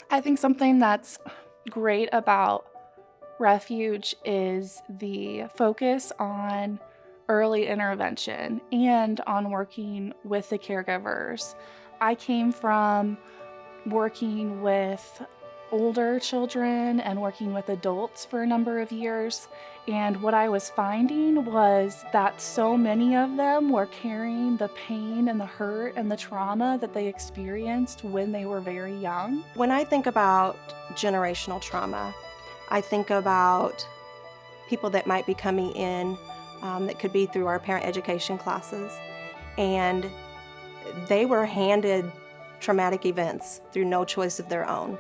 I think something that's great about Refuge is the focus on early intervention and on working with the caregivers. I came from working with older children and working with adults for a number of years. And what I was finding was that so many of them were carrying the pain and the hurt and the trauma that they experienced when they were very young. When I think about generational trauma, I think about people that might be coming in that could be through our parent education classes, and they were handed traumatic events through no choice of their own.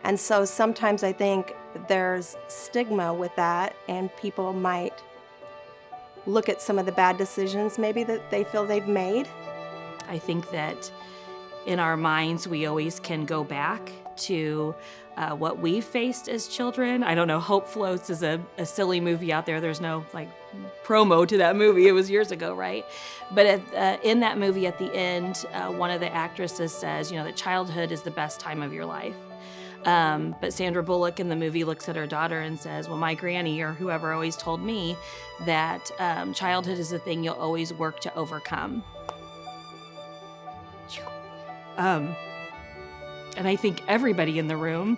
And so sometimes I think there's stigma with that, and people might look at some of the bad decisions maybe that they feel they've made. I think that in our minds, we always can go back to what we faced as children. I don't know, Hope Floats is a silly movie out there. There's no promo to that movie. It was years ago, right? But in that movie at the end, one of the actresses says, that childhood is the best time of your life. But Sandra Bullock in the movie looks at her daughter and says, well, my granny or whoever always told me that childhood is the thing you'll always work to overcome. And I think everybody in the room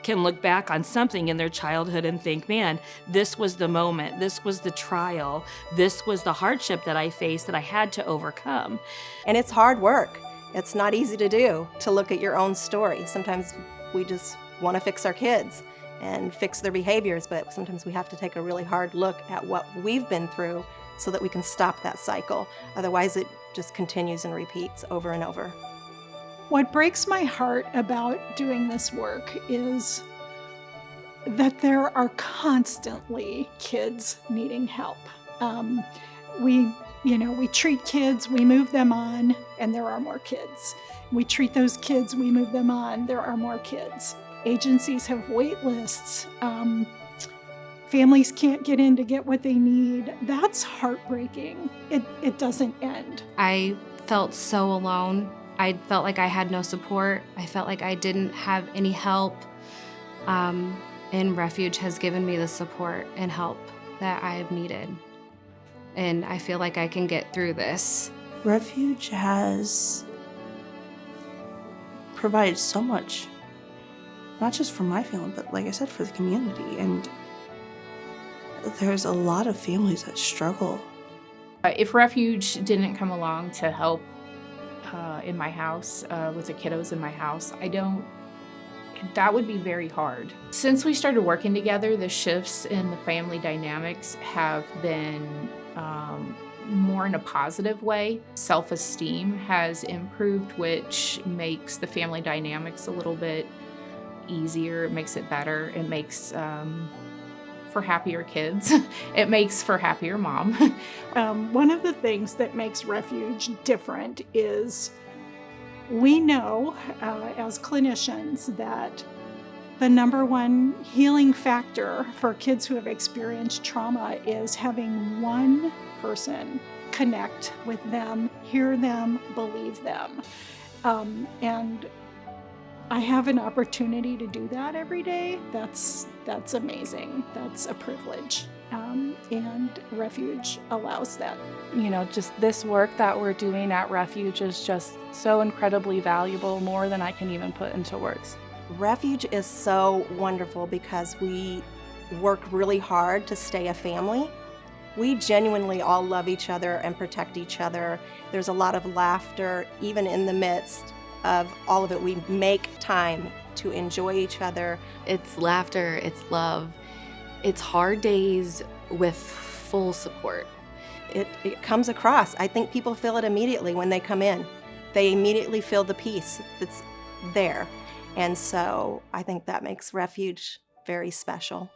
can look back on something in their childhood and think, man, this was the moment, this was the trial, this was the hardship that I faced that I had to overcome. And it's hard work. It's not easy to do, to look at your own story. Sometimes we just want to fix our kids and fix their behaviors, but sometimes we have to take a really hard look at what we've been through so that we can stop that cycle. Otherwise, it just continues and repeats over and over. What breaks my heart about doing this work is that there are constantly kids needing help. We treat kids, we move them on, and there are more kids. We treat those kids, we move them on, there are more kids. Agencies have wait lists. Families can't get in to get what they need. That's heartbreaking. It doesn't end. I felt so alone. I felt like I had no support. I felt like I didn't have any help. And Refuge has given me the support and help that I've needed. And I feel like I can get through this. Refuge has provided so much, not just for my family, but like I said, for the community. And there's a lot of families that struggle. If Refuge didn't come along to help in my house, with the kiddos in my house, that would be very hard. Since we started working together, the shifts in the family dynamics have been more in a positive way. Self-esteem has improved, which makes the family dynamics a little bit easier. It makes it better. It makes for happier kids. It makes for happier mom. One of the things that makes Refuge different is we know as clinicians that the number one healing factor for kids who have experienced trauma is having one person connect with them, hear them, believe them. And I have an opportunity to do that every day. That's amazing. That's a privilege. And Refuge allows that. Just this work that we're doing at Refuge is just so incredibly valuable, more than I can even put into words. Refuge is so wonderful because we work really hard to stay a family. We genuinely all love each other and protect each other. There's a lot of laughter, even in the midst of all of it. We make time to enjoy each other. It's laughter, it's love, it's hard days with full support. It comes across. I think people feel it immediately when they come in. They immediately feel the peace that's there. And so I think that makes Refuge very special.